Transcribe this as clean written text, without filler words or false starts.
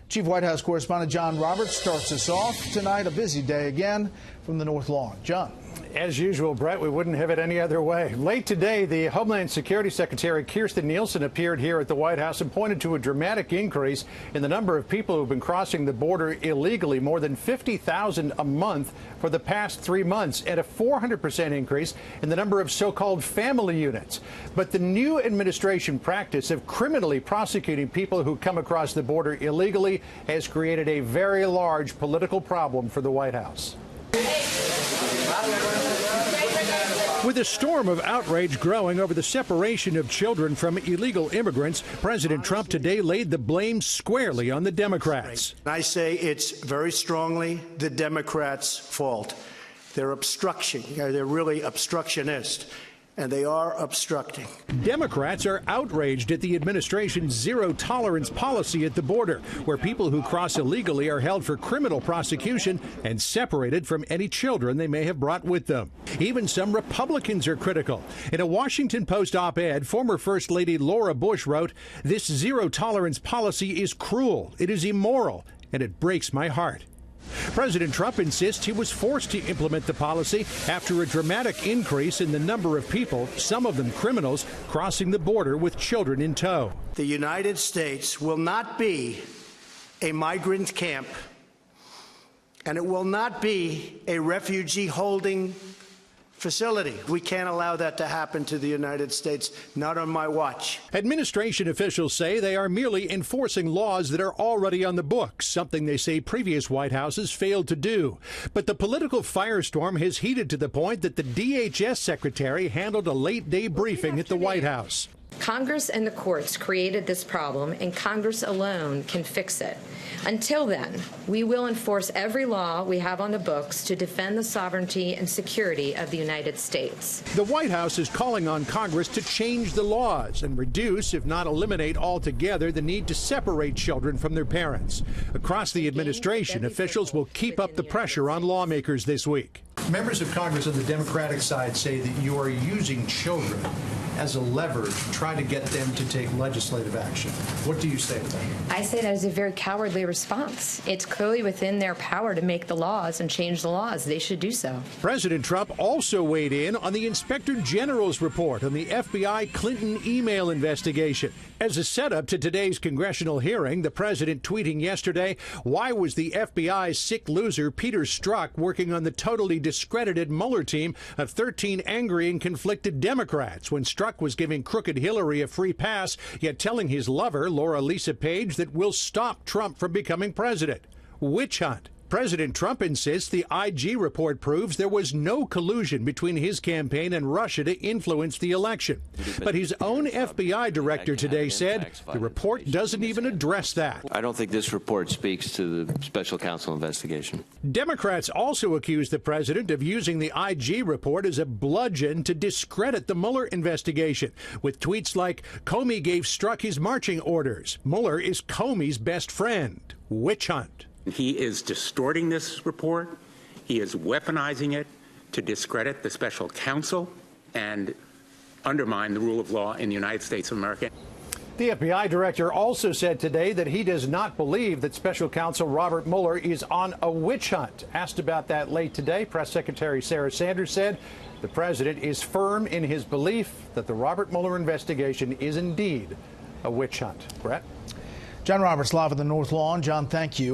Chief White House correspondent John Roberts starts us off tonight. A busy day again from the North Lawn. John. As usual, Brett, we wouldn't have it any other way. Late today, the Homeland Security Secretary Kirstjen Nielsen appeared here at the White House and pointed to a dramatic increase in the number of people who've been crossing the border illegally, more than 50,000 a month for the past 3 months, and a 400% increase in the number of so-called family units. But the new administration practice of criminally prosecuting people who come across the border illegally has created a very large political problem for the White House. With a storm of outrage growing over the separation of children from illegal immigrants, President Trump today laid the blame squarely on the Democrats. I say it's very strongly the Democrats' fault. They're really obstructionist, and they are obstructing. Democrats are outraged at the administration's zero-tolerance policy at the border, where people who cross illegally are held for criminal prosecution and separated from any children they may have brought with them. Even some Republicans are critical. In a Washington Post op-ed, former First Lady Laura Bush wrote, "This zero-tolerance policy is cruel, it is immoral, and it breaks my heart." President Trump insists he was forced to implement the policy after a dramatic increase in the number of people, some of them criminals, crossing the border with children in tow. The United States will not be a migrant camp, and it will not be a refugee holding facility. We can't allow that to happen to the United States, not on my watch. Administration officials say they are merely enforcing laws that are already on the books, something they say previous White Houses failed to do. But the political firestorm has heated to the point that the DHS secretary handled a late-day briefing at the White House. Congress and the courts created this problem, and Congress alone can fix it. Until then, we will enforce every law we have on the books to defend the sovereignty and security of the United States. The White House is calling on Congress to change the laws and reduce, if not eliminate altogether, the need to separate children from their parents. Across the administration, officials will keep up the pressure on lawmakers this week. Members of Congress on the Democratic side say that you are using children as a lever to try to get them to take legislative action. What do you say to that? I say that is a very cowardly response. It's clearly within their power to make the laws and change the laws. They should do so. President Trump also weighed in on the Inspector General's report on the FBI Clinton email investigation. As a setup to today's congressional hearing, the president tweeting yesterday, "Why was the FBI's sick loser Peter Strzok working on the totally discredited Mueller team of 13 angry and conflicted Democrats when Strzok was giving crooked Hillary a free pass, yet telling his lover, Laura Lisa Page, that we'll stop Trump from becoming president? Witch hunt." President Trump insists the IG report proves there was no collusion between his campaign and Russia to influence the election. But his own FBI director today said the report doesn't even address that. I don't think this report speaks to the special counsel investigation. Democrats also accuse the president of using the IG report as a bludgeon to discredit the Mueller investigation, with tweets like, "Comey gave Strzok his marching orders. Mueller is Comey's best friend." Witch hunt. He is distorting this report. He is weaponizing it to discredit the special counsel and undermine the rule of law in the United States of America. The FBI director also said today that he does not believe that special counsel Robert Mueller is on a witch hunt. Asked about that late today, Press Secretary Sarah Sanders said the president is firm in his belief that the Robert Mueller investigation is indeed a witch hunt. Brett? John Roberts live at the North Lawn. John, thank you.